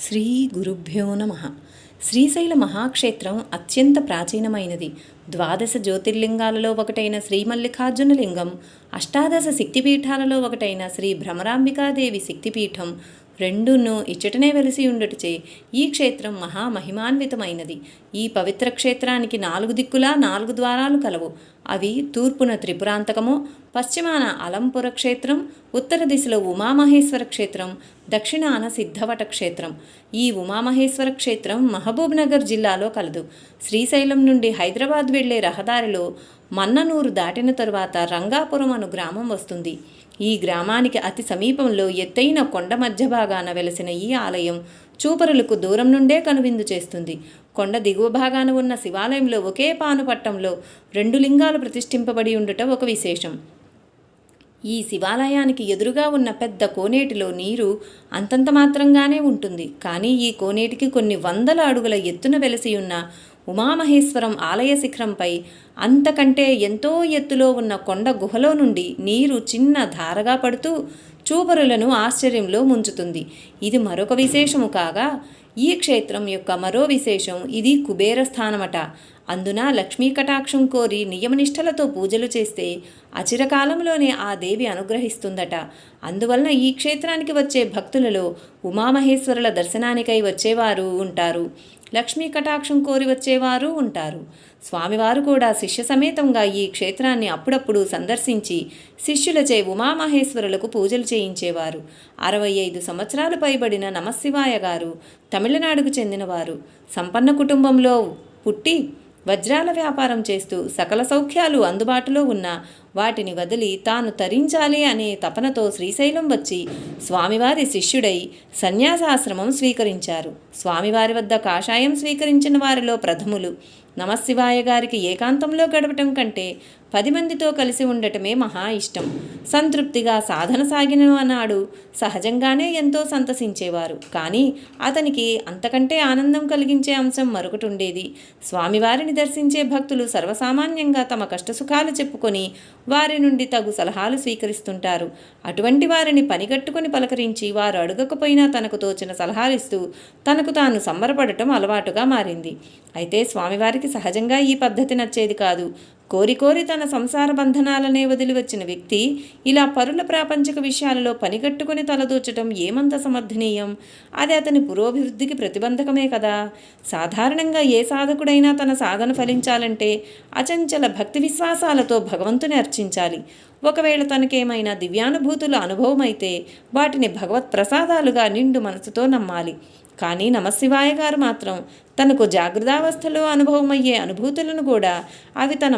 శ్రీ గురుభ్యో నమ. శ్రీశైల మహాక్షేత్రం అత్యంత ప్రాచీనమైనది. ద్వాదశ జ్యోతిర్లింగాలలో ఒకటైన శ్రీ మల్లికార్జున లింగం, అష్టాదశ శక్తిపీఠాలలో ఒకటైన శ్రీ భ్రమరాంబికాదేవి శక్తిపీఠం రెండును ఇచ్చటనే వెలిసి ఉండుటచే ఈ క్షేత్రం మహామహిమాన్వితమైనది. ఈ పవిత్ర క్షేత్రానికి 4 దిక్కులా 4 ద్వారాలు కలవు. అవి తూర్పున త్రిపురాంతకము, పశ్చిమాన అలంపుర క్షేత్రం, ఉత్తర దిశలో ఉమామహేశ్వర క్షేత్రం, దక్షిణాన సిద్ధవట క్షేత్రం. ఈ ఉమామహేశ్వర క్షేత్రం మహబూబ్ నగర్ జిల్లాలో కలదు. శ్రీశైలం నుండి హైదరాబాద్ వెళ్లే రహదారిలో మన్ననూరు దాటిన తరువాత రంగాపురం అను గ్రామం వస్తుంది. ఈ గ్రామానికి అతి సమీపంలో ఎత్తైన కొండ మధ్య భాగాన వెలసిన ఈ ఆలయం చూపరులకు దూరం నుండే కనువిందు చేస్తుంది. కొండ దిగువ భాగాన ఉన్న శివాలయంలో ఒకే పానుపట్టంలో 2 లింగాలు ప్రతిష్ఠింపబడి ఉండుట ఒక విశేషం. ఈ శివాలయానికి ఎదురుగా ఉన్న పెద్ద కోనేటిలో నీరు అంతంత మాత్రంగానే ఉంటుంది. కానీ ఈ కోనేటికి కొన్ని వందల అడుగుల ఎత్తున వెలసి ఉన్న ఉమామహేశ్వరం ఆలయ శిఖరంపై అంతకంటే ఎంతో ఎత్తులో ఉన్న కొండ గుహలో నుండి నీరు చిన్న ధారగా పడుతూ చూపరులను ఆశ్చర్యంలో ముంచుతుంది. ఇది మరొక విశేషము కాగా, ఈ క్షేత్రం యొక్క మరో విశేషం ఇది కుబేర స్థానమట. అందున లక్ష్మీ కటాక్షం కోరి నియమనిష్టలతో పూజలు చేస్తే అచిరకాలంలోనే ఆ దేవి అనుగ్రహిస్తుందట. అందువలన ఈ క్షేత్రానికి వచ్చే భక్తులలో ఉమామహేశ్వరుల దర్శనానికై వచ్చేవారు ఉంటారు, లక్ష్మీ కటాక్షం కోరి వచ్చేవారు ఉంటారు. స్వామివారు కూడా శిష్య సమేతంగా ఈ క్షేత్రాన్ని అప్పుడప్పుడు సందర్శించి శిష్యులచే ఉమామహేశ్వరులకు పూజలు చేయించేవారు. 65 సంవత్సరాలు పైబడిన నమశివాయ గారు తమిళనాడుకు చెందినవారు. సంపన్న కుటుంబంలో పుట్టి వజ్రాల వ్యాపారం చేస్తూ సకల సౌఖ్యాలు అందుబాటులో ఉన్న వాటిని వదిలి తాను తరించాలి అనే తపనతో శ్రీశైలం వచ్చి స్వామివారి శిష్యుడై సన్యాసాశ్రమం స్వీకరించారు. స్వామివారి వద్ద కాషాయం స్వీకరించిన వారిలో ప్రథములు. నమశివాయ గారికి ఏకాంతంలో గడపటం కంటే 10 మందితో కలిసి ఉండటమే మహా ఇష్టం. సంతృప్తిగా సాధన సాగిన నాడు సహజంగానే ఎంతో సంతసించేవారు. కానీ అతనికి అంతకంటే ఆనందం కలిగించే అంశం మరొకటి ఉండేది. స్వామివారిని దర్శించే భక్తులు సర్వసామాన్యంగా తమ కష్టసుఖాలు చెప్పుకొని వారి నుండి తగు సలహాలు స్వీకరిస్తుంటారు. అటువంటి వారిని పనిగట్టుకుని పలకరించి వారు అడగకపోయినా తనకు తోచిన సలహాలిస్తూ తనకు తాను సంబరపడటం అలవాటుగా మారింది. అయితే స్వామివారికి సహజంగా ఈ పద్ధతి నచ్చేది కాదు. కోరి తన సంసార బంధనాలనే వదిలి వచ్చిన వ్యక్తి ఇలా పరుల ప్రాపంచిక విషయాలలో పనిగట్టుకుని తలదూచటం ఏమంత సమర్థనీయం? అది అతని పురోభివృద్ధికి ప్రతిబంధకమే కదా. సాధారణంగా ఏ సాధకుడైనా తన సాధన ఫలించాలంటే అచంచల భక్తి విశ్వాసాలతో భగవంతుని అర్చించాలి. ఒకవేళ తనకేమైనా దివ్యానుభూతుల అనుభవమైతే వాటిని భగవత్ ప్రసాదాలుగా నిండు మనసుతో నమ్మాలి. కానీ నమశివాయ గారు మాత్రం తనకు జాగ్రత్తావస్థలో అనుభవమయ్యే అనుభూతులను కూడా అవి తన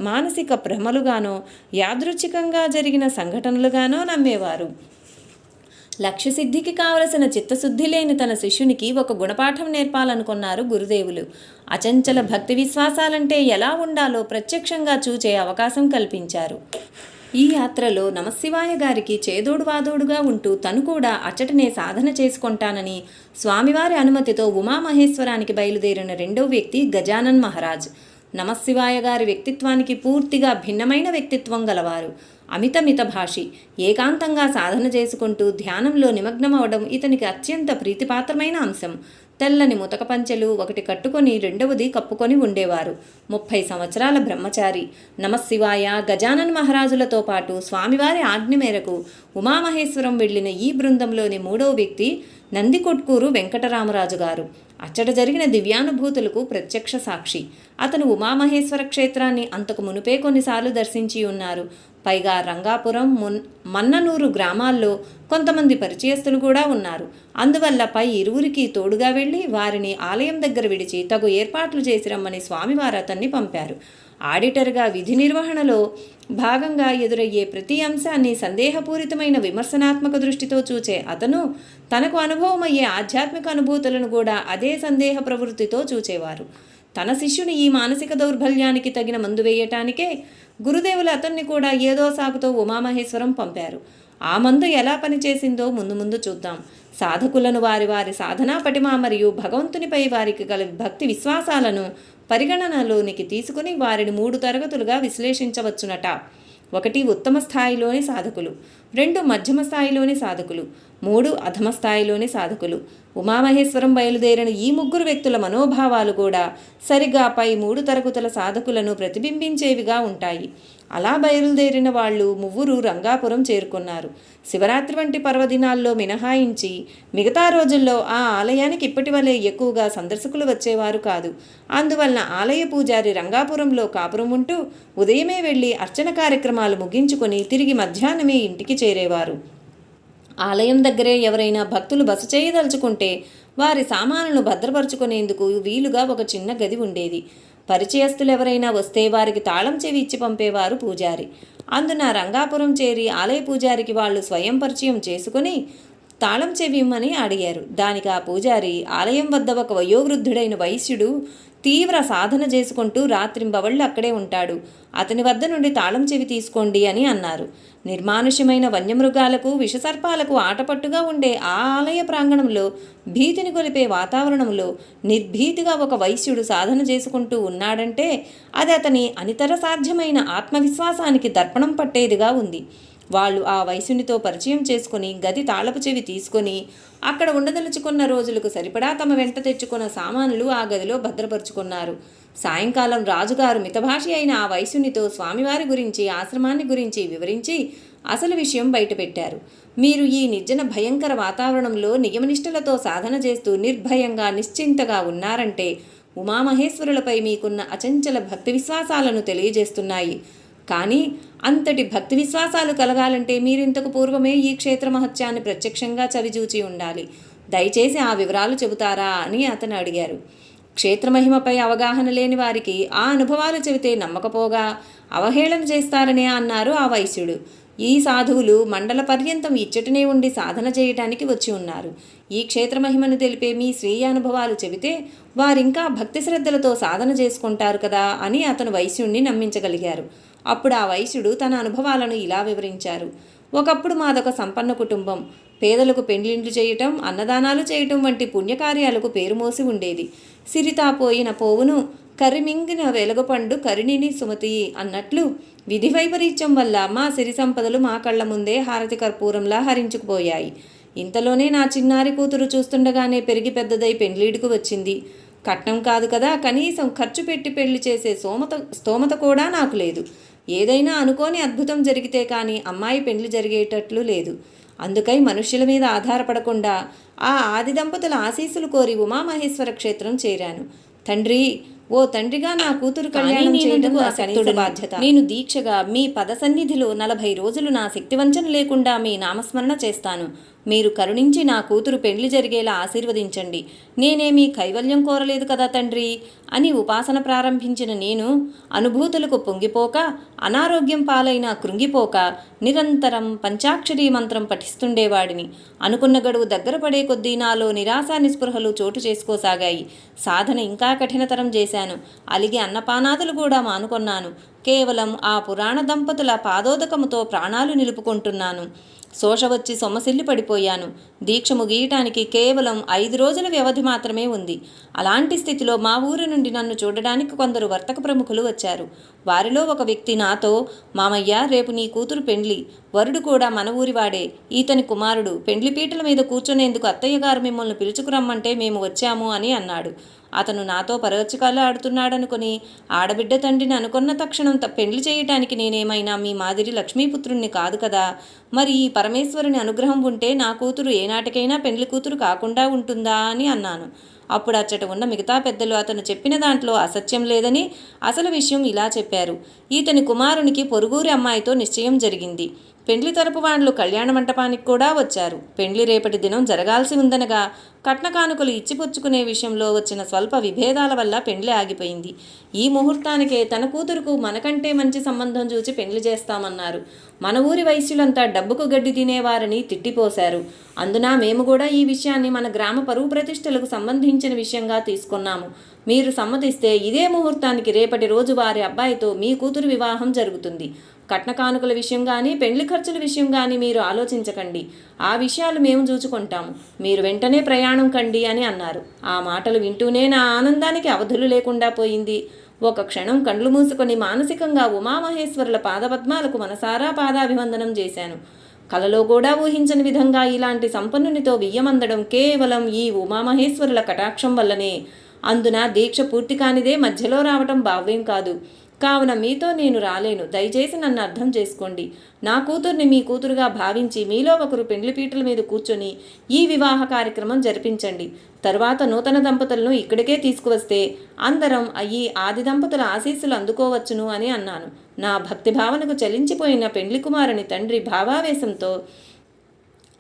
మానసిక భ్రమలుగానో యాదృచ్ఛికంగా జరిగిన సంఘటనలుగానో నమ్మేవారు. లక్ష్యసిద్ధికి కావలసిన చిత్తశుద్ధి లేని తన శిష్యునికి ఒక గుణపాఠం నేర్పాలనుకున్నారు గురుదేవులు. అచంచల భక్తి విశ్వాసాలంటే ఎలా ఉండాలో ప్రత్యక్షంగా చూచే అవకాశం కల్పించారు. ఈ యాత్రలో నమశివాయ గారికి చేదోడు వాదోడుగా ఉంటూ తను కూడా అచ్చటనే సాధన చేసుకుంటానని స్వామివారి అనుమతితో ఉమామహేశ్వరానికి బయలుదేరిన 2వ వ్యక్తి గజానన్ మహారాజ్. నమశివాయ గారి వ్యక్తిత్వానికి పూర్తిగా భిన్నమైన వ్యక్తిత్వం గలవారు. అమిత భాషి. ఏకాంతంగా సాధన చేసుకుంటూ ధ్యానంలో నిమగ్నమవడం ఇతనికి అత్యంత ప్రీతిపాత్రమైన అంశం. తెల్లని ముతక పంచెలు ఒకటి కట్టుకొని రెండవది కప్పుకొని ఉండేవారు. 30 సంవత్సరాల బ్రహ్మచారి. నమశివాయ, గజానన్ మహారాజులతో పాటు స్వామివారి ఆజ్ఞ మేరకు ఉమామహేశ్వరం వెళ్లిన ఈ బృందంలోని 3వ వ్యక్తి నందికొట్కూరు వెంకటరామరాజు గారు. అచ్చట జరిగిన దివ్యానుభూతులకు ప్రత్యక్ష సాక్షి. అతను ఉమామహేశ్వర క్షేత్రాన్ని అంతకు మునుపే కొన్నిసార్లు దర్శించి ఉన్నారు. పైగా రంగాపురం, మన్ననూరు గ్రామాల్లో కొంతమంది పరిచయస్తులు కూడా ఉన్నారు. అందువల్ల పై ఇరువురికి తోడుగా వెళ్ళి వారిని ఆలయం దగ్గర విడిచి తగు ఏర్పాట్లు చేసి రమ్మని స్వామివారు అతన్ని పంపారు. ఆడిటర్గా విధి నిర్వహణలో భాగంగా ఎదురయ్యే ప్రతి అంశాన్ని సందేహపూరితమైన విమర్శనాత్మక దృష్టితో చూచే అతను తనకు అనుభవమయ్యే ఆధ్యాత్మిక అనుభూతులను కూడా అదే సందేహ ప్రవృత్తితో చూచేవారు. తన శిష్యుని ఈ మానసిక దౌర్బల్యానికి తగిన మందు వేయటానికే గురుదేవులు అతన్ని కూడా ఏదో సాకుతో ఉమామహేశ్వరం పంపారు. ఆ మందు ఎలా పనిచేసిందో ముందు చూద్దాం. సాధకులను వారి సాధనా పటిమ మరియు భగవంతునిపై వారికి గల భక్తి విశ్వాసాలను పరిగణనలోనికి తీసుకుని వారిని 3 తరగతులుగా విశ్లేషించవచ్చునట. 1 ఉత్తమ స్థాయిలోని సాధకులు, 2 మధ్యమ స్థాయిలోని సాధకులు, 3 అధమ స్థాయిలోని సాధకులు. ఉమామహేశ్వరం బయలుదేరిన ఈ ముగ్గురు వ్యక్తుల మనోభావాలు కూడా సరిగా పై 3 తరగతుల సాధకులను ప్రతిబింబించేవిగా ఉంటాయి. అలా బయలుదేరిన వాళ్ళు ముగ్గురు రంగాపురం చేరుకున్నారు. శివరాత్రి వంటి పర్వదినాల్లో మినహాయించి మిగతా రోజుల్లో ఆ ఆలయానికి ఇప్పటి వలె ఎక్కువగా సందర్శకులు వచ్చేవారు కాదు. అందువలన ఆలయ పూజారి రంగాపురంలో కాపురం ఉంటూ ఉదయమే వెళ్ళి అర్చన కార్యక్రమాలు ముగించుకొని తిరిగి మధ్యాహ్నమే ఇంటికి చేరేవారు. ఆలయం దగ్గరే ఎవరైనా భక్తులు బస చేయదలుచుకుంటే వారి సామానులను భద్రపరుచుకునేందుకు వీలుగా ఒక చిన్న గది ఉండేది. పరిచయస్తులు ఎవరైనా వస్తే వారికి తాళం చెవి ఇచ్చి పంపేవారు పూజారి. అందున రంగాపురం చేరి ఆలయ పూజారికి వాళ్ళు స్వయం పరిచయం చేసుకుని తాళం చెవి ఇమ్మని అడిగారు. దానికి ఆ పూజారి ఆలయం వద్ద ఒక వయోవృద్ధుడైన వైశ్యుడు తీవ్ర సాధన చేసుకుంటూ రాత్రింబవళ్ళు అక్కడే ఉంటాడు, అతని వద్ద నుండి తాళం చెవి తీసుకోండి అని అన్నారు. నిర్మానుష్యమైన వన్యమృగాలకు విషసర్పాలకు ఆటపట్టుగా ఉండే ఆ ఆలయ ప్రాంగణంలో భీతిని గొలిపే వాతావరణంలో నిర్భీతిగా ఒక వైశ్యుడు సాధన చేసుకుంటూ ఉన్నాడంటే అది అతని అనితర సాధ్యమైన ఆత్మవిశ్వాసానికి దర్పణం పట్టేదిగా ఉంది. వాళ్ళు ఆ వైశ్యునితో పరిచయం చేసుకుని గది తాళపు చెవి తీసుకొని అక్కడ ఉండదలుచుకున్న రోజులకు సరిపడా తమ వెంట తెచ్చుకున్న సామానులు ఆ గదిలో భద్రపరుచుకున్నారు. సాయంకాలం రాజుగారు మితభాషి అయిన ఆ వైశ్యునితో స్వామివారి గురించి, ఆశ్రమాన్ని గురించి వివరించి అసలు విషయం బయటపెట్టారు. మీరు ఈ నిర్జన భయంకర వాతావరణంలో నియమనిష్టలతో సాధన చేస్తూ నిర్భయంగా నిశ్చింతగా ఉన్నారంటే ఉమామహేశ్వరులపై మీకున్న అచంచల భక్తి విశ్వాసాలను తెలియజేస్తున్నాయి. కానీ అంతటి భక్తి విశ్వాసాలు కలగాలంటే మీరింతకు పూర్వమే ఈ క్షేత్ర మహత్యాన్ని ప్రత్యక్షంగా చవిచూచి ఉండాలి. దయచేసి ఆ వివరాలు చెబుతారా అని అతను అడిగారు. క్షేత్రమహిమపై అవగాహన లేని వారికి ఆ అనుభవాలు చెబితే నమ్మకపోగా అవహేళన చేస్తారనే అన్నారు ఆ వైశ్యుడు. ఈ సాధువులు మండల పర్యంతం ఇచ్చటనే ఉండి సాధన చేయటానికి వచ్చి ఉన్నారు. ఈ క్షేత్రమహిమను తెలిపే మీ స్వీయ అనుభవాలు చెబితే వారింకా భక్తి శ్రద్ధలతో సాధన చేసుకుంటారు కదా అని అతను వైశ్యుణ్ణి నమ్మించగలిగారు. అప్పుడు ఆ వైశ్యుడు తన అనుభవాలను ఇలా వివరించారు. ఒకప్పుడు మాదొక సంపన్న కుటుంబం. పేదలకు పెండ్లిండ్లు చేయటం, అన్నదానాలు చేయటం వంటి పుణ్యకార్యాలకు పేరు మోసి ఉండేది. సిరితాపోయిన పోవును కరిమింగిన వెలగపండు కరిణిని సుమతి అన్నట్లు విధి వైపరీత్యం వల్ల మా సిరి సంపదలు మా కళ్ల ముందే హారతి కర్పూరంలా హరించుకుపోయాయి. ఇంతలోనే నా చిన్నారి కూతురు చూస్తుండగానే పెరిగి పెద్దదై పెండ్లీడుకు వచ్చింది. కట్నం కాదు కదా, కనీసం ఖర్చు పెట్టి పెళ్లి చేసే స్తోమత కూడా నాకు లేదు. ఏదైనా అనుకోని అద్భుతం జరిగితే కానీ అమ్మాయి పెండ్లి జరిగేటట్లు లేదు. అందుకై మనుష్యుల మీద ఆధారపడకుండా ఆ ఆది దంపతుల ఆశీస్సులు కోరి ఉమామహేశ్వర క్షేత్రం చేరాను. తండ్రి, ఓ తండ్రిగా నా కూతురు కళ్యాణం చేయడం నా కనీస బాధ్యత. నేను దీక్షగా మీ పద సన్నిధిలో 40 రోజులు నా శక్తివంచన లేకుండా మీ నామస్మరణ చేస్తాను. మీరు కరుణించి నా కూతురు పెండ్లి జరిగేలా ఆశీర్వదించండి. నేనేమీ కైవల్యం కోరలేదు కదా తండ్రి అని ఉపాసన ప్రారంభించిన నేను అనుభూతులకు పొంగిపోక, అనారోగ్యం పాలైన కృంగిపోక నిరంతరం పంచాక్షరీ మంత్రం పఠిస్తుండేవాడిని. అనుకున్న గడువు దగ్గర పడే కొద్దీ నాలో నిరాశ నిస్పృహలు చోటు చేసుకోసాగాయి. సాధన ఇంకా కఠినతరం చేశాను. అలిగి అన్నపానాదులు కూడా మానుకొన్నాను. కేవలం ఆ పురాణ దంపతుల పాదోదకముతో ప్రాణాలు నిలుపుకుంటున్నాను. శోష వచ్చి సొమ్మసిల్లి పడిపోయాను. దీక్ష ముగియటానికి కేవలం 5 రోజుల వ్యవధి మాత్రమే ఉంది. అలాంటి స్థితిలో మా ఊరి నుండి నన్ను చూడడానికి కొందరు వర్తక ప్రముఖులు వచ్చారు. వారిలో ఒక వ్యక్తి నాతో, మామయ్య, రేపు నీ కూతురు పెండ్లి, వరుడు కూడా మన ఊరివాడే, ఈతని కుమారుడు, పెండ్లి పీటల మీద కూర్చునేందుకు అత్తయ్య గారు మిమ్మల్ని పిలుచుకురమ్మంటే మేము వచ్చాము అని అన్నాడు. అతను నాతో పరవచ్చికాలు ఆడుతున్నాడనుకుని ఆడబిడ్డ తండ్రిని అనుకున్న తక్షణం పెండ్లి చేయటానికి నేనేమైనా మీ మాదిరి లక్ష్మీపుత్రుణ్ణి కాదు కదా. మరి ఈ పరమేశ్వరుని అనుగ్రహం ఉంటే నా కూతురు ఏనాటికైనా పెండ్లి కూతురు కాకుండా ఉంటుందా అని అన్నాను. అప్పుడు అచ్చట ఉన్న మిగతా పెద్దలు అతను చెప్పిన దాంట్లో అసత్యం లేదని అసలు విషయం ఇలా చెప్పారు. ఈతని కుమారునికి పొరుగురి అమ్మాయితో నిశ్చయం జరిగింది. పెండ్లి తరపు వాళ్ళు కళ్యాణ మంటపానికి కూడా వచ్చారు. పెండ్లి రేపటి దినం జరగాల్సి ఉందనగా కట్న కానుకలు ఇచ్చిపుచ్చుకునే విషయంలో వచ్చిన స్వల్ప విభేదాల వల్ల పెండ్లి ఆగిపోయింది. ఈ ముహూర్తానికే తన కూతురుకు మనకంటే మంచి సంబంధం చూచి పెండ్లి చేస్తామన్నారు. మన ఊరి వైశ్యులంతా డబ్బుకు గడ్డి తినేవారని తిట్టిపోశారు. అందున మేము కూడా ఈ విషయాన్ని మన గ్రామ పరువు ప్రతిష్టలకు సంబంధించిన విషయంగా తీసుకున్నాము. మీరు సమ్మతిస్తే ఇదే ముహూర్తానికి రేపటి రోజు వారి అబ్బాయితో మీ కూతురు వివాహం జరుగుతుంది. కట్న కానుకల విషయం కానీ పెండ్లి ఖర్చుల విషయం కానీ మీరు ఆలోచించకండి. ఆ విషయాలు మేము చూచుకుంటాము. మీరు వెంటనే ప్రయాణం కండి అని అన్నారు. ఆ మాటలు వింటూనే నా ఆనందానికి అవధులు లేకుండా పోయింది. ఒక క్షణం కండ్లు మూసుకొని మానసికంగా ఉమామహేశ్వరుల పాదపద్మాలకు మనసారా పాదాభివందనం చేశాను. కలలో కూడా ఊహించని విధంగా ఇలాంటి సంపన్నునితో బియ్యమందడం కేవలం ఈ ఉమామహేశ్వరుల కటాక్షం వల్లనే. అందున దీక్ష పూర్తి కానిదే మధ్యలో రావటం భావ్యం కాదు. కావున మీతో నేను రాలేను. దయచేసి నన్ను అర్థం చేసుకోండి. నా కూతుర్ని మీ కూతురుగా భావించి మీలో ఒకరు పెండ్లిపీటల మీద కూర్చొని ఈ వివాహ కార్యక్రమం జరిపించండి. తరువాత నూతన దంపతులను ఇక్కడికే తీసుకువస్తే అందరం ఈ ఆది దంపతుల ఆశీస్సులు అందుకోవచ్చును అని అన్నాను. నా భక్తి భావనకు చలించిపోయిన పెండ్లి కుమారుని తండ్రి భావావేశంతో,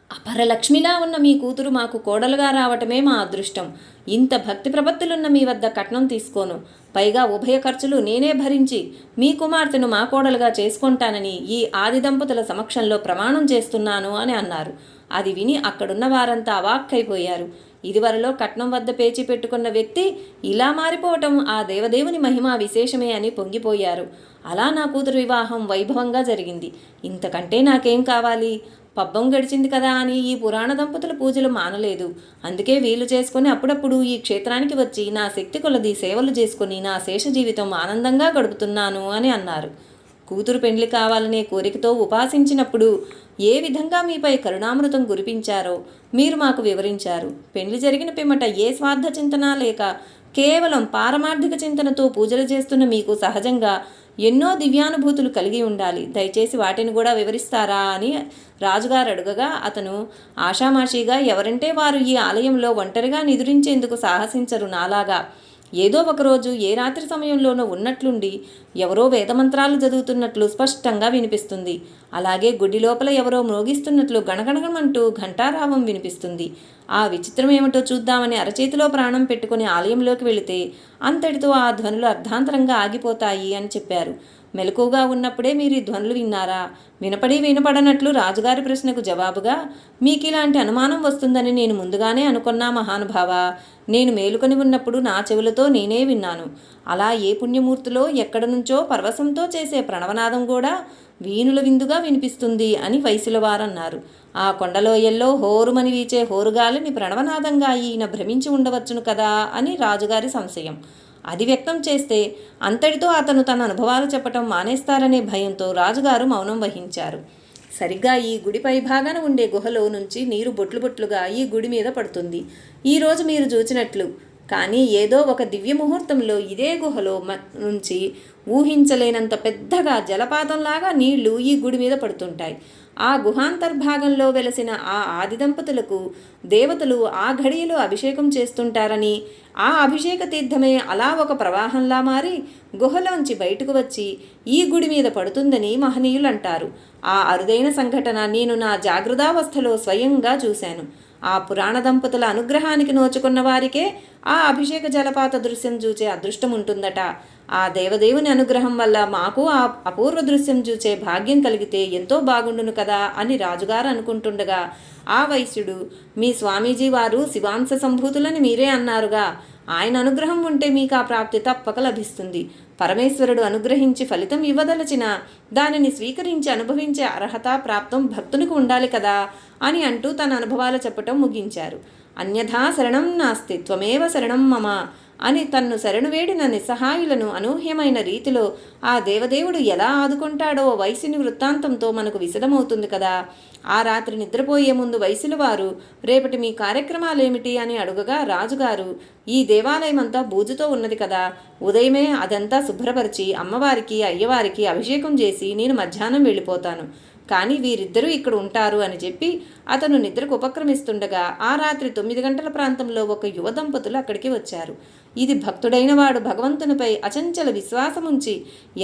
అపరలక్ష్మిలా ఉన్న మీ కూతురు మాకు కోడలుగా రావటమే మా అదృష్టం. ఇంత భక్తి ప్రపత్తులున్న మీ వద్ద కట్నం తీసుకోను. పైగా ఉభయ ఖర్చులు నేనే భరించి మీ కుమార్తెను మా కోడలుగా చేసుకుంటానని ఈ ఆది దంపతుల సమక్షంలో ప్రమాణం చేస్తున్నాను అని అన్నారు. అది విని అక్కడున్న వారంతా అవాక్కైపోయారు. ఇదివరలో కట్నం వద్ద పేచి పెట్టుకున్న వ్యక్తి ఇలా మారిపోవటం ఆ దేవదేవుని మహిమ విశేషమే అని పొంగిపోయారు. అలా నా కూతురు వివాహం వైభవంగా జరిగింది. ఇంతకంటే నాకేం కావాలి? పబ్బం గడిచింది కదా అని ఈ పురాణ దంపతుల పూజలు మానలేదు. అందుకే వీలు చేసుకుని అప్పుడప్పుడు ఈ క్షేత్రానికి వచ్చి నా శక్తి కొలది సేవలు చేసుకుని నా శేష జీవితం ఆనందంగా గడుపుతున్నాను అని అన్నారు. కూతురు పెండ్లి కావాలనే కోరికతో ఉపాసించినప్పుడు ఏ విధంగా మీపై కరుణామృతం కురిపించారో మీరు మాకు వివరించారు. పెండ్లి జరిగిన పిమ్మట ఏ స్వార్థ చింతన లేక కేవలం పారమార్థిక చింతనతో పూజలు చేస్తున్న మీకు సహజంగా ఎన్నో దివ్యానుభూతులు కలిగి ఉండాలి. దయచేసి వాటిని కూడా వివరిస్తారా అని రాజుగారు అడుగగా అతను ఆషామాషీగా, ఎవరంటే వారు ఈ ఆలయంలో ఒంటరిగా నిద్రించేందుకు సాహసించరు నాలాగా. ఏదో ఒకరోజు ఏ రాత్రి సమయంలోనూ ఉన్నట్లుండి ఎవరో వేదమంత్రాలు చదువుతున్నట్లు స్పష్టంగా వినిపిస్తుంది. అలాగే గుడి లోపల ఎవరో మ్రోగిస్తున్నట్లు గణగణమంటూ ఘంటారావం వినిపిస్తుంది. ఆ విచిత్రం ఏమిటో చూద్దామని అరచేతిలో ప్రాణం పెట్టుకుని ఆలయంలోకి వెళితే అంతటితో ఆ ధ్వనులు అర్ధాంతరంగా ఆగిపోతాయి అని చెప్పారు. మెలకుగా ఉన్నప్పుడే మీరు ఈ ధ్వనులు విన్నారా? వినపడనట్లు రాజుగారి ప్రశ్నకు జవాబుగా, మీకు ఇలాంటి అనుమానం వస్తుందని నేను ముందుగానే అనుకున్నా మహానుభావ. నేను మేలుకొని ఉన్నప్పుడు నా చెవులతో నేనే విన్నాను. అలా ఏ పుణ్యమూర్తిలో ఎక్కడ నుంచో పరవశంతో చేసే ప్రణవనాదం కూడా వీణుల విందుగా వినిపిస్తుంది అని వైశ్యుల వారన్నారు. ఆ కొండలోయల్లో హోరుమని వీచే హోరుగాలిని ప్రణవనాదంగా ఈయన భ్రమించి ఉండవచ్చును కదా అని రాజుగారి సంశయం. అది వ్యక్తం చేస్తే అంతటితో అతను తన అనుభవాలు చెప్పటం మానేస్తారనే భయంతో రాజుగారు మౌనం వహించారు. సరిగ్గా ఈ గుడి పై భాగాన ఉండే గుహలో నుంచి నీరు బొట్లు బొట్లుగా ఈ గుడి మీద పడుతుంది. ఈరోజు మీరు చూచినట్లు. కానీ ఏదో ఒక దివ్య ముహూర్తంలో ఇదే గుహలో నుంచి ఊహించలేనంత పెద్దగా జలపాతంలాగా నీళ్లు ఈ గుడి మీద పడుతుంటాయి. ఆ గుహాంతర్భాగంలో వెలసిన ఆ ఆది దంపతులకు దేవతలు ఆ ఘడియలో అభిషేకం చేస్తుంటారని, ఆ అభిషేక తీర్థమే అలా ఒక ప్రవాహంలా మారి గుహలోంచి బయటకు వచ్చి ఈ గుడి మీద పడుతుందని మహనీయులు అంటారు. ఆ అరుదైన సంఘటన నేను నా జాగృతావస్థలో స్వయంగా చూశాను. ఆ పురాణ దంపతుల అనుగ్రహానికి నోచుకున్న వారికే ఆ అభిషేక జలపాత దృశ్యం చూచే అదృష్టం ఉంటుందట. ఆ దేవదేవుని అనుగ్రహం వల్ల మాకు ఆ అపూర్వ దృశ్యం చూచే భాగ్యం కలిగితే ఎంతో బాగుండును కదా అని రాజుగారు అనుకుంటుండగా ఆ వైశ్యుడు, మీ స్వామీజీ వారు శివాంశ సంభూతులని మీరే అన్నారుగా, ఆయన అనుగ్రహం ఉంటే మీకు ఆ ప్రాప్తి తప్పక లభిస్తుంది. పరమేశ్వరుడు అనుగ్రహించి ఫలితం ఇవ్వదలచిన దానిని స్వీకరించి అనుభవించే అర్హత ప్రాప్తం భక్తునికి ఉండాలి కదా అని అంటూ తన అనుభవాలు చెప్పటం ముగించారు. అన్యథా శరణం నాస్తి త్వమేవ శరణం మమ అని తన్ను శరణు వేడిన నిస్సహాయులను అనూహ్యమైన రీతిలో ఆ దేవదేవుడు ఎలా ఆదుకుంటాడో వైశ్యుని వృత్తాంతంతో మనకు విశదమవుతుంది కదా. ఆ రాత్రి నిద్రపోయే ముందు వైశ్యుల వారు, రేపటి మీ కార్యక్రమాలేమిటి అని అడుగగా రాజుగారు, ఈ దేవాలయం అంతా బూజుతో ఉన్నది కదా, ఉదయమే అదంతా శుభ్రపరిచి అమ్మవారికి అయ్యవారికి అభిషేకం చేసి నేను మధ్యాహ్నం వెళ్ళిపోతాను. కానీ వీరిద్దరూ ఇక్కడ ఉంటారు అని చెప్పి అతను నిద్రకు ఉపక్రమిస్తుండగా ఆ రాత్రి 9 గంటల ప్రాంతంలో ఒక యువ దంపతులు అక్కడికి వచ్చారు. ఇది భక్తుడైన వాడు భగవంతునిపై అచంచల విశ్వాసముంచి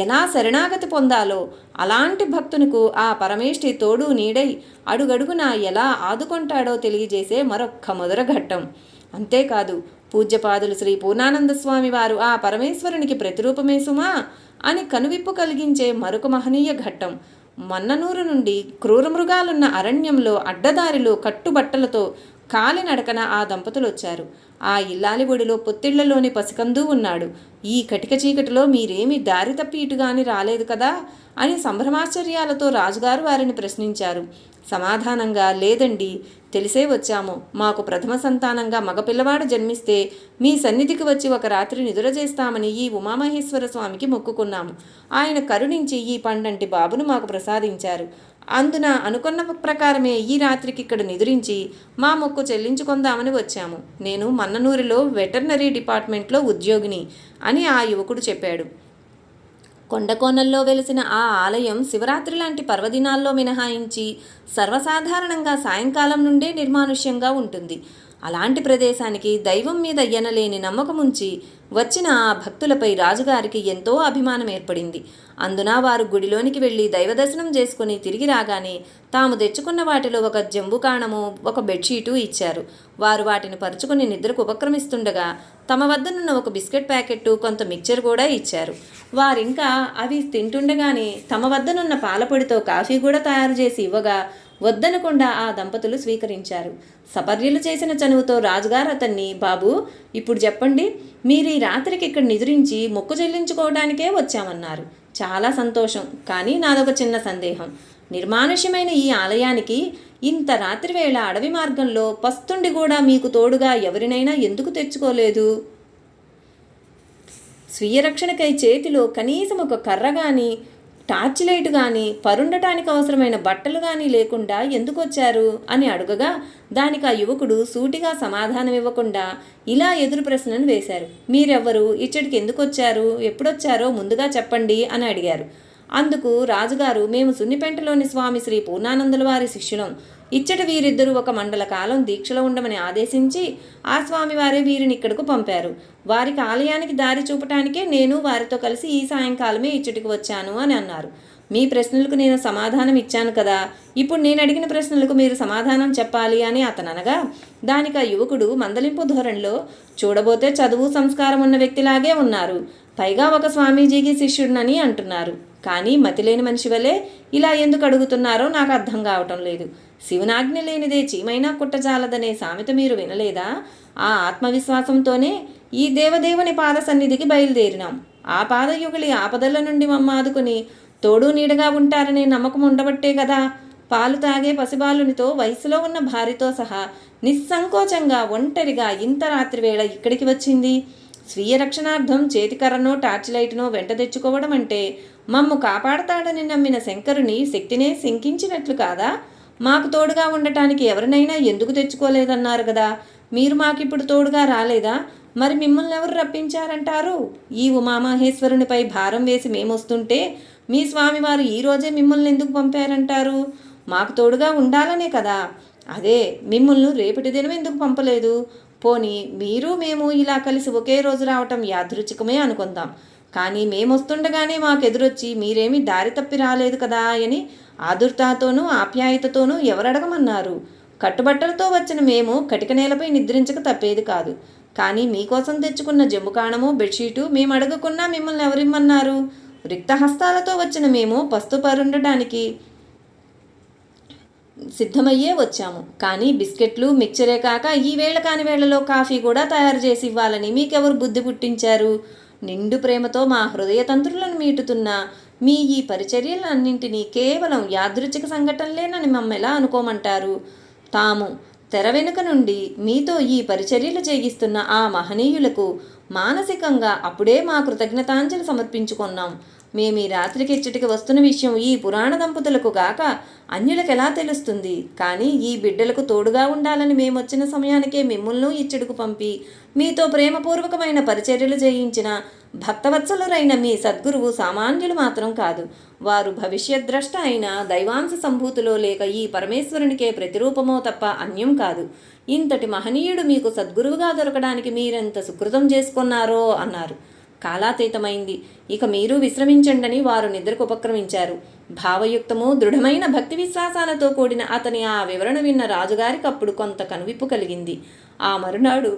ఎలా శరణాగతి పొందాలో అలాంటి భక్తునికు ఆ పరమేష్ఠి తోడు నీడై అడుగడుగునా ఎలా ఆదుకుంటాడో తెలియజేసే మరొక్క మధుర ఘట్టం. అంతేకాదు, పూజ్యపాదులు శ్రీ పూర్ణానంద స్వామి వారు ఆ పరమేశ్వరునికి ప్రతిరూపమే సుమా అని కనువిప్పు కలిగించే మరొక మహనీయ ఘట్టం. మన్ననూరు నుండి క్రూరమృగాలున్న అరణ్యంలో అడ్డదారిలో కట్టుబట్టలతో కాలినడకన ఆ దంపతులు వచ్చారు. ఆ ఇల్లాలి ఒడిలో పొత్తిళ్లలోని పసికందు ఉన్నాడు. ఈ కటిక చీకటిలో మీరేమి దారి తప్పి ఇటుగాని రాలేదు కదా అని సంభ్రమాశ్చర్యాలతో రాజుగారు వారిని ప్రశ్నించారు. సమాధానంగా, లేదండి, తెలిసే వచ్చాము. మాకు ప్రథమ సంతానంగా మగపిల్లవాడు జన్మిస్తే మీ సన్నిధికి వచ్చి ఒక రాత్రి నిదుర చేస్తామని ఈ ఉమామహేశ్వర స్వామికి మొక్కుకున్నాము. ఆయన కరుణించి ఈ పండంటి బాబును మాకు ప్రసాదించారు. అందున అనుకున్న ప్రకారమే ఈ రాత్రికి ఇక్కడ నిద్రించి మా మొక్కు చెల్లించుకుందామని వచ్చాము. నేను మన్ననూరులో వెటర్నరీ డిపార్ట్మెంట్లో ఉద్యోగిని అని ఆ యువకుడు చెప్పాడు. కొండకోనల్లో వెలిసిన ఆ ఆలయం శివరాత్రి లాంటి పర్వదినాల్లో మినహాయించి సర్వసాధారణంగా సాయంకాలం నుండే నిర్మానుష్యంగా ఉంటుంది. అలాంటి ప్రదేశానికి దైవం మీద ఎనలేని నమ్మకముంచి వచ్చిన ఆ భక్తులపై రాజుగారికి ఎంతో అభిమానం ఏర్పడింది. అందున వారు గుడిలోనికి వెళ్ళి దైవదర్శనం చేసుకుని తిరిగి రాగానే తాము తెచ్చుకున్న వాటిలో ఒక జంబుకాణము, ఒక బెడ్షీటు ఇచ్చారు. వారు వాటిని పరుచుకుని నిద్రకు ఉపక్రమిస్తుండగా తమ వద్దనున్న ఒక బిస్కెట్ ప్యాకెట్టు, కొంత మిక్చర్ కూడా ఇచ్చారు. వారింకా అవి తింటుండగానే తమ వద్దనున్న పాలపొడితో కాఫీ కూడా తయారు చేసి ఇవ్వగా వద్దనకుండా ఆ దంపతులు స్వీకరించారు. సపర్యలు చేసిన చనువుతో రాజుగారు అతన్ని, బాబు, ఇప్పుడు చెప్పండి, మీరు ఈ రాత్రికి ఇక్కడ నిద్రించి మొక్కు చెల్లించుకోవడానికే వచ్చామన్నారు. చాలా సంతోషం, కానీ నాదొక చిన్న సందేహం. నిర్మానుష్యమైన ఈ ఆలయానికి ఇంత రాత్రి వేళ అడవి మార్గంలో పస్తుండి కూడా మీకు తోడుగా ఎవరినైనా ఎందుకు తెచ్చుకోలేదు? స్వీయ రక్షణకై చేతిలో కనీసం ఒక కర్ర కానీ, టార్చ్ లైట్ కానీ, పరుండటానికి అవసరమైన బట్టలు కానీ లేకుండా ఎందుకు వచ్చారు అని అడుగగా దానికి ఆ యువకుడు సూటిగా సమాధానం ఇవ్వకుండా ఇలా ఎదురు ప్రశ్నను వేశారు. మీరెవ్వరు, ఇచ్చడికి ఎందుకు వచ్చారు, ఎప్పుడొచ్చారో ముందుగా చెప్పండి అని అడిగారు. అందుకు రాజుగారు, మేము సున్నిపెంటలోని స్వామి శ్రీ పూర్ణానందుల వారి శిష్యులం. ఇచ్చట వీరిద్దరూ ఒక మండల కాలం దీక్షలో ఉండమని ఆదేశించి ఆ స్వామివారే వీరిని ఇక్కడకు పంపారు. వారికి ఆలయానికి దారి చూపటానికే నేను వారితో కలిసి ఈ సాయంకాలమే ఇచ్చటికి వచ్చాను అని అన్నారు. మీ ప్రశ్నలకు నేను సమాధానం ఇచ్చాను కదా, ఇప్పుడు నేను అడిగిన ప్రశ్నలకు మీరు సమాధానం చెప్పాలి అని అతను అనగా దానికి ఆ యువకుడు మందలింపు ధోరణిలో, చూడబోతే చదువు సంస్కారం ఉన్న వ్యక్తిలాగే ఉన్నారు, పైగా ఒక స్వామీజీకి శిష్యుడినని అంటున్నారు, కానీ మతిలేని మనిషి వలె ఇలా ఎందుకు అడుగుతున్నారో నాకు అర్థం కావటం లేదు. శివునాజ్ఞ లేనిదే చీమైనా కుట్టజాలదనే సామెత మీరు వినలేదా? ఆ ఆత్మవిశ్వాసంతోనే ఈ దేవదేవుని పాద సన్నిధికి బయలుదేరినాం. ఆ పాదయుగలి ఆపదల నుండి మమ్మ ఆదుకుని తోడు నీడగా ఉంటారనే నమ్మకం ఉండబట్టే కదా పాలు తాగే పసిబాలునితో వయసులో ఉన్న భార్యతో సహా నిస్సంకోచంగా ఒంటరిగా ఇంత రాత్రి వేళ ఇక్కడికి వచ్చింది. స్వీయ రక్షణార్థం చేతికర్రనో టార్చ్ లైట్నో వెంట తెచ్చుకోవడం అంటే మమ్ము కాపాడతాడని నమ్మిన శంకరుని శక్తినే శంకించినట్లు కాదా? మాకు తోడుగా ఉండటానికి ఎవరినైనా ఎందుకు తెచ్చుకోలేదన్నారు కదా, మీరు మాకిప్పుడు తోడుగా రాలేదా? మరి మిమ్మల్ని ఎవరు రప్పించారంటారు? ఈ ఉమామహేశ్వరునిపై భారం వేసి మేమొస్తుంటే మీ స్వామివారు ఈరోజే మిమ్మల్ని ఎందుకు పంపారంటారు? మాకు తోడుగా ఉండాలనే కదా. అదే మిమ్మల్ని రేపటి దినం ఎందుకు పంపలేదు? పోనీ మీరు మేము ఇలా కలిసి ఒకే రోజు రావటం యాదృచ్ఛికమే అనుకుందాం, కానీ మేమొస్తుండగానే మాకెదురొచ్చి మీరేమీ దారి తప్పి రాలేదు కదా అని ఆదుర్తాతోనూ ఆప్యాయతతోనూ ఎవరడగమన్నారు? కట్టుబట్టలతో వచ్చిన మేము కటిక నేలపై నిద్రించక తప్పేది కాదు, కానీ మీకోసం తెచ్చుకున్న జంబుకాణము, బెడ్షీటు మేము అడగకున్నా మిమ్మల్ని ఎవరిమ్మన్నారు? రిక్తహస్తాలతో వచ్చిన మేము పస్తు పరుండటానికి సిద్ధమయ్యే వచ్చాము, కానీ బిస్కెట్లు, మిక్చరే కాక ఈ వేళ కాని వేళలో కాఫీ కూడా తయారు చేసి ఇవ్వాలని మీకెవరు బుద్ధి పుట్టించారు? నిండు ప్రేమతో మా హృదయ తంత్రులను మీటుతున్న మీ ఈ పరిచర్యలన్నింటినీ కేవలం యాదృచ్ఛిక సంఘటనలేనని మమ్మెలా అనుకోమంటారు? తాము తెర వెనుక నుండి మీతో ఈ పరిచర్యలు చేయిస్తున్న ఆ మహనీయులకు మానసికంగా అప్పుడే మా కృతజ్ఞతాంజలి సమర్పించుకున్నాం. మేము ఈ రాత్రికి ఇచ్చటికి వస్తున్న విషయం ఈ పురాణ దంపతులకు గాక అన్యులకు ఎలా తెలుస్తుంది? కానీ ఈ బిడ్డలకు తోడుగా ఉండాలని మేమొచ్చిన సమయానికే మిమ్మల్ని ఇచ్చడుకు పంపి మీతో ప్రేమపూర్వకమైన పరిచర్యలు చేయించిన భక్తవత్సలురైన మీ సద్గురువు సామాన్యులు మాత్రం కాదు. వారు భవిష్యద్ద్రష్ట అయిన దైవాంశ సంభూతిలో లేక ఈ పరమేశ్వరునికే ప్రతిరూపమో తప్ప అన్యం కాదు. ఇంతటి మహనీయుడు మీకు సద్గురువుగా దొరకడానికి మీరెంత సుకృతం చేసుకున్నారో అన్నారు. కాలాతీతమైంది, ఇక మీరు విశ్రమించండని వారు నిద్రకు ఉపక్రమించారు. భావయుక్తము దృఢమైన భక్తి విశ్వాసాలతో కూడిన అతని ఆ వివరణ విన్న రాజుగారికి అప్పుడు కొంత కనువిప్పు కలిగింది. ఆ మరునాడు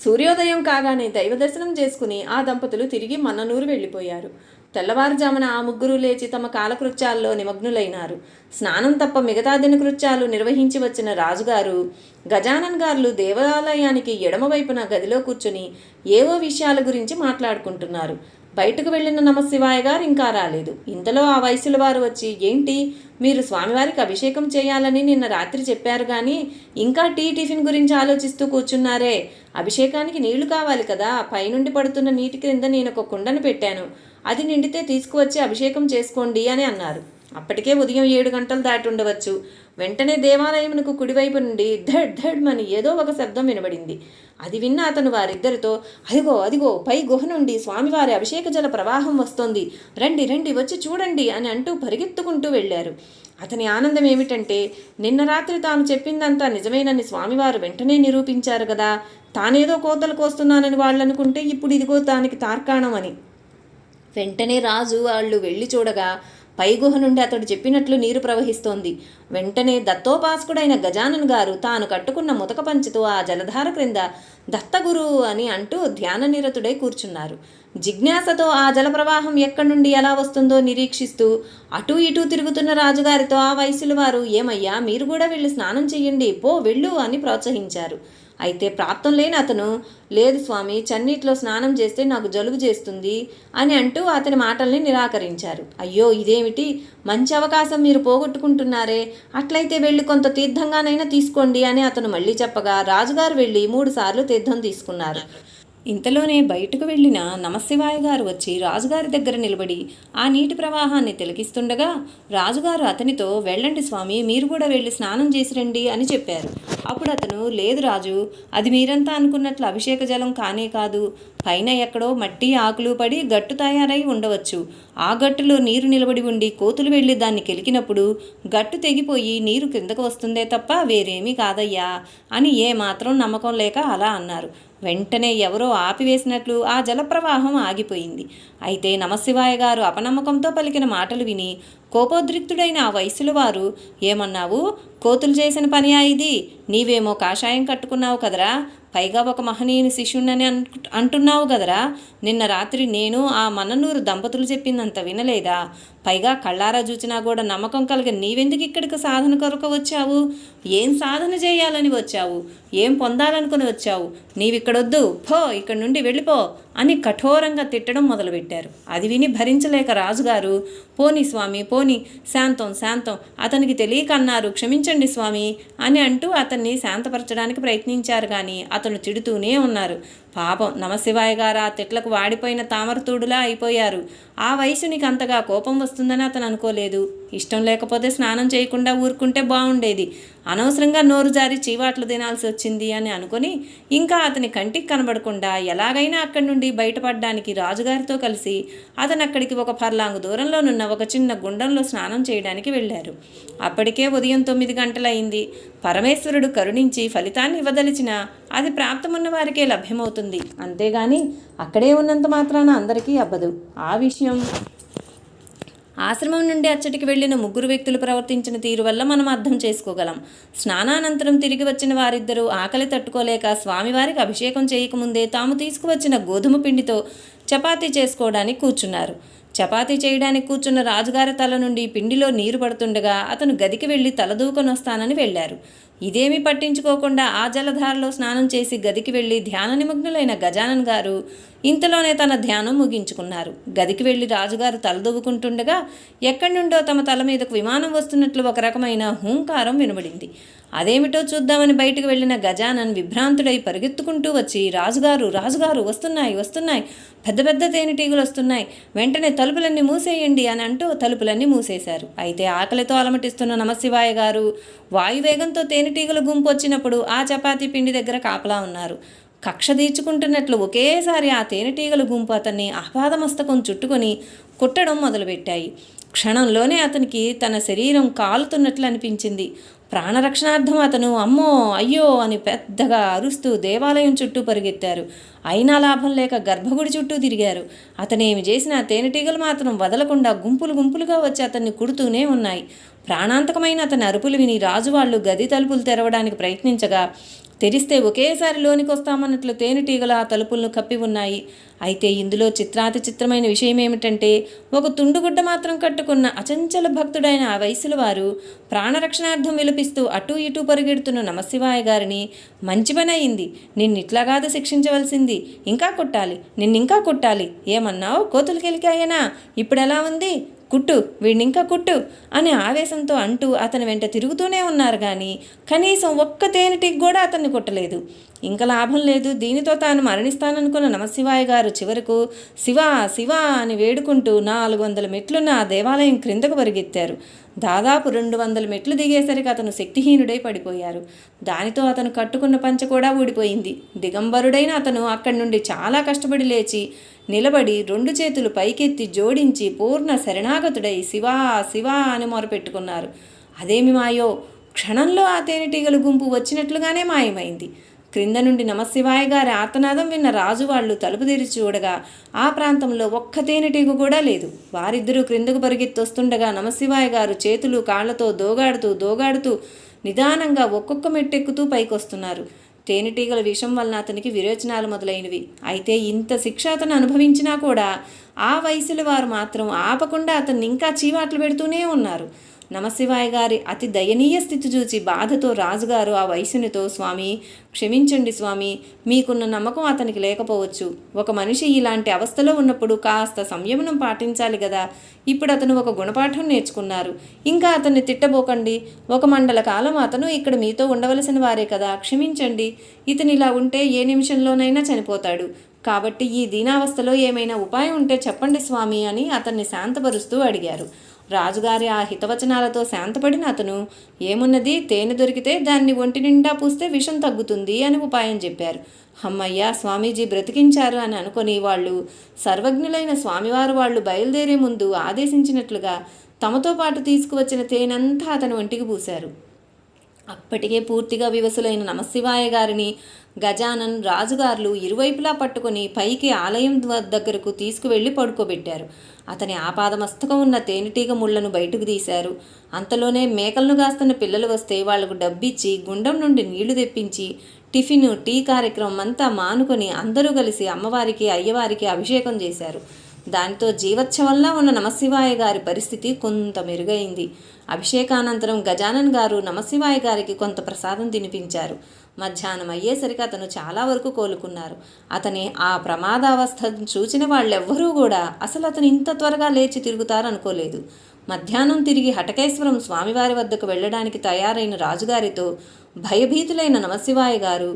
సూర్యోదయం కాగానే దైవదర్శనం చేసుకుని ఆ దంపతులు తిరిగి మన్ననూరు వెళ్ళిపోయారు. తెల్లవారుజామున ఆ ముగ్గురు లేచి తమ కాలకృత్యాల్లో నిమగ్నులైనారు. స్నానం తప్ప మిగతా దినకృత్యాలు నిర్వహించి వచ్చిన రాజుగారు, గజానన్ గారులు దేవాలయానికి ఎడమవైపున గదిలో కూర్చుని ఏవో విషయాల గురించి మాట్లాడుకుంటున్నారు. బయటకు వెళ్ళిన నమశివాయ గారు ఇంకా రాలేదు. ఇంతలో ఆ వయసుల వారు వచ్చి, ఏంటి, మీరు స్వామివారికి అభిషేకం చేయాలని నిన్న రాత్రి చెప్పారు కానీ ఇంకా టిఫిన్ గురించి ఆలోచిస్తూ కూర్చున్నారే? అభిషేకానికి నీళ్లు కావాలి కదా, పైనుండి పడుతున్న నీటి క్రింద నేను ఒక కుండను పెట్టాను, అది నిండితే తీసుకువచ్చి అభిషేకం చేసుకోండి అని అన్నారు. అప్పటికే ఉదయం 7 గంటలు దాటి ఉండవచ్చు. వెంటనే దేవాలయమునకు కుడివైపు నుండి ధడ్ ధడ్ అని ఏదో ఒక శబ్దం వినబడింది. అది విన్న అతను వారిద్దరితో, అదిగో అదిగో పై గుహ నుండి స్వామివారి అభిషేక జల ప్రవాహం వస్తోంది, రండి రండి వచ్చి చూడండి అని అంటూ పరిగెత్తుకుంటూ వెళ్ళారు. అతని ఆనందం ఏమిటంటే, నిన్న రాత్రి తాను చెప్పిందంతా నిజమేనని స్వామివారు వెంటనే నిరూపించారు కదా. తానేదో కోతలు కోస్తున్నానని వాళ్ళనుకుంటే ఇప్పుడు ఇదిగో దానికి తార్కాణం అని. వెంటనే రాజు వాళ్ళు వెళ్ళి చూడగా పై గుహ నుండి అతడు చెప్పినట్లు నీరు ప్రవహిస్తోంది. వెంటనే దత్తోపాసకుడైన గజానన్ గారు తాను కట్టుకున్న ముతక పంచితో ఆ జలధార క్రింద దత్తగురు అని అంటూ ధ్యాన నిరతుడై కూర్చున్నారు. జిజ్ఞాసతో ఆ జలప్రవాహం ఎక్కడి నుండి ఎలా వస్తుందో నిరీక్షిస్తూ అటూ ఇటూ తిరుగుతున్న రాజుగారితో ఆ వయసుల వారు, ఏమయ్యా మీరు కూడా వెళ్ళి స్నానం చెయ్యండి, పో వెళ్ళు అని ప్రోత్సహించారు. అయితే ప్రాప్తం లేని అతను, లేదు స్వామి, చన్నీటిలో స్నానం చేస్తే నాకు జలుబు చేస్తుంది అని అంటూ అతని మాటల్ని నిరాకరించారు. అయ్యో ఇదేమిటి, మంచి అవకాశం మీరు పోగొట్టుకుంటున్నారే, అట్లయితే వెళ్ళి కొంత తీర్థంగానైనా తీసుకోండి అని అతను మళ్ళీ చెప్పగా రాజుగారు వెళ్ళి 3 సార్లు తీర్థం తీసుకున్నారు. ఇంతలోనే బయటకు వెళ్ళిన నమశివాయ గారు వచ్చి రాజుగారి దగ్గర నిలబడి ఆ నీటి ప్రవాహాన్ని తిలకిస్తుండగా రాజుగారు అతనితో, వెళ్ళండి స్వామి, మీరు కూడా వెళ్ళి స్నానం చేసి రండి అని చెప్పారు. అప్పుడు అతను, లేదు రాజు, అది మీరంతా అనుకున్నట్లు అభిషేక జలం కానే కాదు. పైన ఎక్కడో మట్టి ఆకులు పడి గట్టు తయారై ఉండవచ్చు. ఆ గట్టులో నీరు నిలబడి ఉండి కోతులు వెళ్ళి దాన్ని కెలికినప్పుడు గట్టు తెగిపోయి నీరు కిందకు వస్తుందే తప్ప వేరేమీ కాదయ్యా అని ఏమాత్రం నమ్మకం లేక అలా అన్నారు. వెంటనే ఎవరో ఆపివేసినట్లు ఆ జలప్రవాహం ఆగిపోయింది. అయితే నమశివాయ గారు అపనమ్మకంతో పలికిన మాటలు విని కోపోద్రిక్తుడైన ఆ వయసుల వారు, ఏమన్నావు, కోతులు చేసిన పనియా ఇది? నీవేమో కాషాయం కట్టుకున్నావు కదరా, పైగా ఒక మహనీయుని శిష్యుణ్ణని అంటున్నావు కదరా. నిన్న రాత్రి నేను ఆ మన్ననూరు దంపతులు చెప్పిందంత వినలేదా? పైగా కళ్ళారా చూచినా కూడా నమ్మకం కలిగి నీవెందుకు ఇక్కడికి సాధన కొరకు వచ్చావు? ఏం సాధన చేయాలని వచ్చావు? ఏం పొందాలనుకుని వచ్చావు? నీవిక్కడొద్దు, పో, ఇక్కడి నుండి వెళ్ళిపో అని కఠోరంగా తిట్టడం మొదలుపెట్టారు. అది విని భరించలేక రాజుగారు, పోని స్వామి పోని, శాంతం శాంతం, అతనికి తెలియక అన్నారు, క్షమించండి స్వామి అని అంటూ అతన్ని శాంతపరచడానికి ప్రయత్నించారు. కానీ అతను తిడుతూనే ఉన్నారు. పాపం నమశివాయ గారు ఆ తిట్లకు వాడిపోయిన తామరతూడులా అయిపోయారు. ఆ వయసునికి అంతగా కోపం వస్తుందని అతను అనుకోలేదు. ఇష్టం లేకపోతే స్నానం చేయకుండా ఊరుకుంటే బాగుండేది, అనవసరంగా నోరు జారి చీవాట్లు తినాల్సి వచ్చింది అని అనుకుని ఇంకా అతని కంటికి కనబడకుండా ఎలాగైనా అక్కడి నుండి బయటపడడానికి రాజుగారితో కలిసి అతను అక్కడికి ఒక ఫర్లాంగు దూరంలోనున్న ఒక చిన్న గుండంలో స్నానం చేయడానికి వెళ్ళారు. అప్పటికే ఉదయం 9 గంటలయింది. పరమేశ్వరుడు కరుణించి ఫలితాన్ని ఇవ్వదలిచినా అది ప్రాప్తమున్న వారికే లభ్యమవుతుంది, అంతేగాని అక్కడే ఉన్నంత మాత్రాన అందరికీ అబ్బదు. ఆ విషయం ఆశ్రమం నుండి అచ్చటికి వెళ్ళిన 3 వ్యక్తులు ప్రవర్తించిన తీరు వల్ల మనం అర్థం చేసుకోగలం. స్నానానంతరం తిరిగి వచ్చిన వారిద్దరూ ఆకలి తట్టుకోలేక స్వామివారికి అభిషేకం చేయకముందే తాము తీసుకువచ్చిన గోధుమ పిండితో చపాతీ చేసుకోవడానికి కూర్చున్నారు. చపాతీ చేయడానికి కూర్చున్న రాజుగారి తల నుండి పిండిలో నీరు పడుతుండగా అతను గదికి వెళ్ళి తలదూకొని వస్తానని వెళ్ళారు. ఇదేమీ పట్టించుకోకుండా ఆ జలధారలో స్నానం చేసి గదికి వెళ్ళి ధ్యాన నిమగ్నులైన గజానన్ గారు ఇంతలోనే తన ధ్యానం ముగించుకున్నారు. గదికి వెళ్ళి రాజుగారు తలదువ్వుకుంటుండగా ఎక్కడి నుండో తమ తల మీదకు విమానం వస్తున్నట్లు ఒక రకమైన హూంకారం వినబడింది. అదేమిటో చూద్దామని బయటకు వెళ్ళిన గజానన్ విభ్రాంతుడై పరిగెత్తుకుంటూ వచ్చి, రాజుగారు రాజుగారు, వస్తున్నాయి వస్తున్నాయి, పెద్ద పెద్ద తేనెటీగలు వస్తున్నాయి, వెంటనే తలుపులన్నీ మూసేయండి అని అంటూ తలుపులన్నీ మూసేశారు. అయితే ఆకలితో అలమటిస్తున్న నమశివాయ గారు వాయువేగంతో తేనెటీగల గుంపు వచ్చినప్పుడు ఆ చపాతీ పిండి దగ్గర కాపలా ఉన్నారు. కక్ష తీర్చుకుంటున్నట్లు ఒకేసారి ఆ తేనెటీగల గుంపు అతన్ని ఆపాదమస్తకం చుట్టుకొని కుట్టడం మొదలుపెట్టాయి. క్షణంలోనే అతనికి తన శరీరం కాలుతున్నట్లు అనిపించింది. ప్రాణరక్షణార్థం అతను అమ్మో అయ్యో అని పెద్దగా అరుస్తూ దేవాలయం చుట్టూ పరిగెత్తారు. అయినా లాభం లేక గర్భగుడి చుట్టూ తిరిగారు. అతనేమి చేసినా తేనెటీగలు మాత్రం వదలకుండా గుంపులు గుంపులుగా వచ్చి అతన్ని కుడుతూనే ఉన్నాయి. ప్రాణాంతకమైన అతని అరుపులు విని రాజువాళ్ళు గది తలుపులు తెరవడానికి ప్రయత్నించగా తెరిస్తే ఒకేసారి లోనికి వస్తామన్నట్లు తేనెటీగల ఆ తలుపులను కప్పి ఉన్నాయి. అయితే ఇందులో చిత్రాతి చిత్రమైన విషయం ఏమిటంటే, ఒక తుండుగుడ్డ మాత్రం కట్టుకున్న అచంచల భక్తుడైన ఆ వయసుల వారు ప్రాణరక్షణార్థం విలపిస్తూ అటూ ఇటూ పరిగెడుతున్న నమశివాయ గారిని, మంచి పని అయింది, నిన్నిట్లా కాదు శిక్షించవలసింది, ఇంకా కొట్టాలి, నిన్నింకా కొట్టాలి, ఏమన్నావు, కోతులు కెలికాయనా, ఇప్పుడు ఎలా ఉంది, కుట్టు, వీడినింకా కుట్టు అని ఆవేశంతో అంటూ అతని వెంట తిరుగుతూనే ఉన్నారు. కానీ కనీసం ఒక్క తేనెటీగ కూడా అతన్ని కొట్టలేదు. ఇంకా లాభం లేదు. దీనితో తాను మరణిస్తాననుకున్న నమశివాయ గారు చివరకు శివ శివ అని వేడుకుంటూ 400 మెట్లున్న ఆ దేవాలయం క్రిందకు పరిగెత్తారు. దాదాపు 200 మెట్లు దిగేసరికి అతను శక్తిహీనుడై పడిపోయారు. దానితో అతను కట్టుకున్న పంచె కూడా ఊడిపోయింది. దిగంబరుడైన అతను అక్కడి నుండి చాలా కష్టపడి లేచి నిలబడి 2 చేతులు పైకెత్తి జోడించి పూర్ణ శరణాగతుడై శివా శివా అని మొరపెట్టుకున్నారు. అదేమి మాయో, క్షణంలో ఆ తేనెటీగల గుంపు వచ్చినట్లుగానే మాయమైంది. క్రింద నుండి నమశివాయ గారి ఆర్తనాదం విన్న రాజు వాళ్ళు తలుపు తెరిచి చూడగా ఆ ప్రాంతంలో ఒక్క తేనెటీగ కూడా లేదు. వారిద్దరూ క్రిందకు పరిగెత్తొస్తుండగా నమశివాయ గారు చేతులు కాళ్లతో దోగాడుతూ నిదానంగా ఒక్కొక్క మెట్టెక్కుతూ పైకొస్తున్నారు. తేనెటీగల విషం వలన అతనికి విరోచనాలు మొదలైనవి. అయితే ఇంత శిక్ష అతను అనుభవించినా కూడా ఆ వయసుల వారు మాత్రం ఆపకుండా అతన్ని ఇంకా చీవాట్లు పెడుతూనే ఉన్నారు. నమశివాయ గారి అతి దయనీయ స్థితి చూచి బాధతో రాజుగారు ఆ వయసునితో, స్వామి క్షమించండి స్వామి, మీకున్న నమ్మకం అతనికి లేకపోవచ్చు. ఒక మనిషి ఇలాంటి అవస్థలో ఉన్నప్పుడు కాస్త సంయమనం పాటించాలి కదా. ఇప్పుడు అతను ఒక గుణపాఠం నేర్చుకున్నారు. ఇంకా అతన్ని తిట్టబోకండి. 1 మండల కాలం అతను ఇక్కడ మీతో ఉండవలసిన వారే కదా. క్షమించండి. ఇతను ఇలా ఉంటే ఏ నిమిషంలోనైనా చనిపోతాడు. కాబట్టి ఈ దీనావస్థలో ఏమైనా ఉపాయం ఉంటే చెప్పండి స్వామి అని అతన్ని శాంతపరుస్తూ అడిగారు. రాజుగారి ఆ హితవచనాలతో శాంతపడిన అతను, ఏమున్నది, తేనె దొరికితే దాన్ని ఒంటి నిండా పూస్తే విషం తగ్గుతుంది అని ఉపాయం చెప్పారు. అమ్మయ్య, స్వామీజీ బ్రతికించారు అని అనుకొని వాళ్ళు సర్వజ్ఞులైన స్వామివారు వాళ్ళు బయలుదేరే ముందు ఆదేశించినట్లుగా తమతో పాటు తీసుకువచ్చిన తేనెంతా అతని ఒంటికి పూశారు. అప్పటికే పూర్తిగా వివసులైన నమశివాయ గారిని గజానన్ రాజుగారులు ఇరువైపులా పట్టుకొని పైకి ఆలయం దగ్గరకు తీసుకువెళ్ళి పడుకోబెట్టారు. అతని ఆపాదమస్తకం ఉన్న తేనెటీగ ముళ్లను బయటకు తీశారు. అంతలోనే మేకలను కాస్తున్న పిల్లలు వస్తే వాళ్లకు డబ్బిచ్చి గుండం నుండి నీళ్లు తెప్పించి టిఫిన్ టీ కార్యక్రమం అంతా మానుకొని అందరూ కలిసి అమ్మవారికి అయ్యవారికి అభిషేకం చేశారు. దానితో జీవోత్సవంలా ఉన్న నమశివాయ గారి పరిస్థితి కొంత మెరుగైంది. అభిషేకానంతరం గజానన్ గారు నమశివాయ గారికి కొంత ప్రసాదం తినిపించారు. మధ్యాహ్నం అయ్యేసరికి అతను చాలా వరకు కోలుకున్నారు. అతని ఆ ప్రమాదావస్థను చూచిన వాళ్ళెవ్వరూ కూడా అసలు అతను ఇంత త్వరగా లేచి తిరుగుతారనుకోలేదు. మధ్యాహ్నం తిరిగి హటకేశ్వరం స్వామివారి వద్దకు వెళ్ళడానికి తయారైన రాజుగారితో భయభీతులైన నమశివాయ గారు,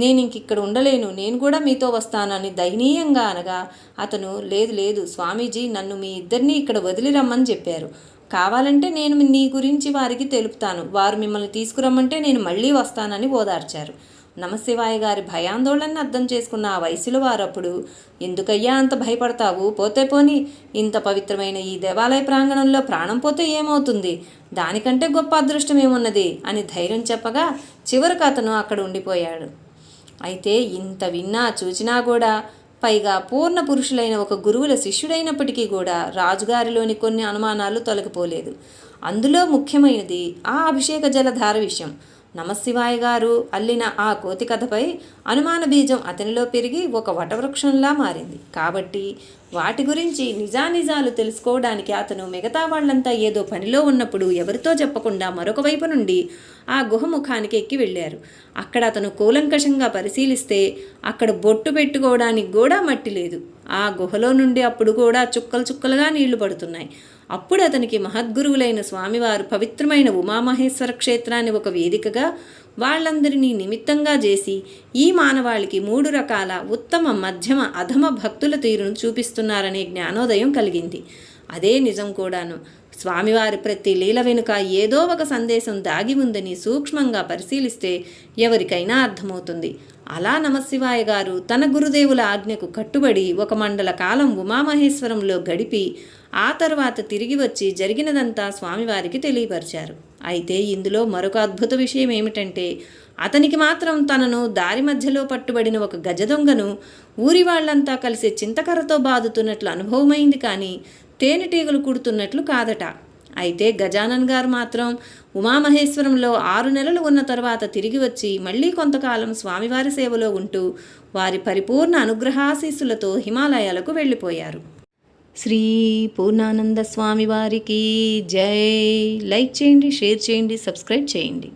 నేనింకిక్కడ ఉండలేను, నేను కూడా మీతో వస్తానని దయనీయంగా అనగా అతను, లేదు లేదు స్వామీజీ, నన్ను మీ ఇద్దరినీ ఇక్కడ వదిలి రమ్మని చెప్పారు. కావాలంటే నేను నీ గురించి వారికి తెలుపుతాను. వారు మిమ్మల్ని తీసుకురమ్మంటే నేను మళ్ళీ వస్తానని ఓదార్చారు. నమశివాయ గారి భయాందోళనని అర్థం చేసుకున్న ఆ వయసులో వారప్పుడు, ఎందుకయ్యా అంత భయపడతావు, పోతే పోని, ఇంత పవిత్రమైన ఈ దేవాలయ ప్రాంగణంలో ప్రాణం పోతే ఏమవుతుంది, దానికంటే గొప్ప అదృష్టం ఏమున్నది అని ధైర్యం చెప్పగా చివరికి అతను అక్కడ ఉండిపోయాడు. అయితే ఇంత విన్నా చూచినా కూడా, పైగా పూర్ణ పురుషులైన ఒక గురువుల శిష్యుడైనప్పటికీ కూడా రాజుగారిలోని కొన్ని అనుమానాలు తొలగిపోలేదు. అందులో ముఖ్యమైనది ఆ అభిషేక జలధార విషయం. నమశివాయ గారు అల్లిన ఆ కోతి కథపై అనుమాన బీజం అతనిలో పెరిగి ఒక వటవృక్షంలా మారింది. కాబట్టి వాటి గురించి నిజానిజాలు తెలుసుకోవడానికి అతను మిగతా వాళ్ళంతా ఏదో పనిలో ఉన్నప్పుడు ఎవరితో చెప్పకుండా మరొక వైపు నుండి ఆ గుహముఖానికి ఎక్కి వెళ్ళారు. అక్కడ అతను కూలంకషంగా పరిశీలిస్తే అక్కడ బొట్టు పెట్టుకోవడానికి కూడా మట్టి లేదు. ఆ గుహలో నుండి అప్పుడు కూడా చుక్కలు చుక్కలుగా నీళ్లు పడుతున్నాయి. అప్పుడు అతనికి మహద్గురువులైన స్వామివారు పవిత్రమైన ఉమామహేశ్వర క్షేత్రాన్ని ఒక వేదికగా వాళ్ళందరినీ నిమిత్తంగా చేసి ఈ మానవాళికి 3 రకాల ఉత్తమ, మధ్యమ, అధమ భక్తుల తీరును చూపిస్తున్నారనే జ్ఞానోదయం కలిగింది. అదే నిజం కూడాను. స్వామివారి ప్రతి లీల వెనుక ఏదో ఒక సందేశం దాగి ఉందని సూక్ష్మంగా పరిశీలిస్తే ఎవరికైనా అర్థమవుతుంది. అలా నమశివాయ గారు తన గురుదేవుల ఆజ్ఞకు కట్టుబడి 1 మండల కాలం ఉమామహేశ్వరంలో గడిపి ఆ తర్వాత తిరిగి వచ్చి జరిగినదంతా స్వామివారికి తెలియపరిచారు. అయితే ఇందులో మరొక అద్భుత విషయం ఏమిటంటే, అతనికి మాత్రం తనను దారి మధ్యలో పట్టుబడిన ఒక గజదొంగను ఊరి వాళ్లంతా కలిసి చింతకర్రతో బాదుతున్నట్లు అనుభవమైంది, కానీ తేనెటీగలు కుడుతున్నట్లు కాదట. అయితే గజానన్ గారు మాత్రం ఉమామహేశ్వరంలో 6 నెలలు ఉన్న తర్వాత తిరిగి వచ్చి మళ్ళీ కొంతకాలం స్వామివారి సేవలో ఉంటూ వారి పరిపూర్ణ అనుగ్రహాశీస్సులతో హిమాలయాలకు వెళ్ళిపోయారు. శ్రీ పూర్ణానంద స్వామి వారికి జై. లైక్ చేయండి, షేర్ చేయండి, సబ్స్క్రైబ్ చేయండి.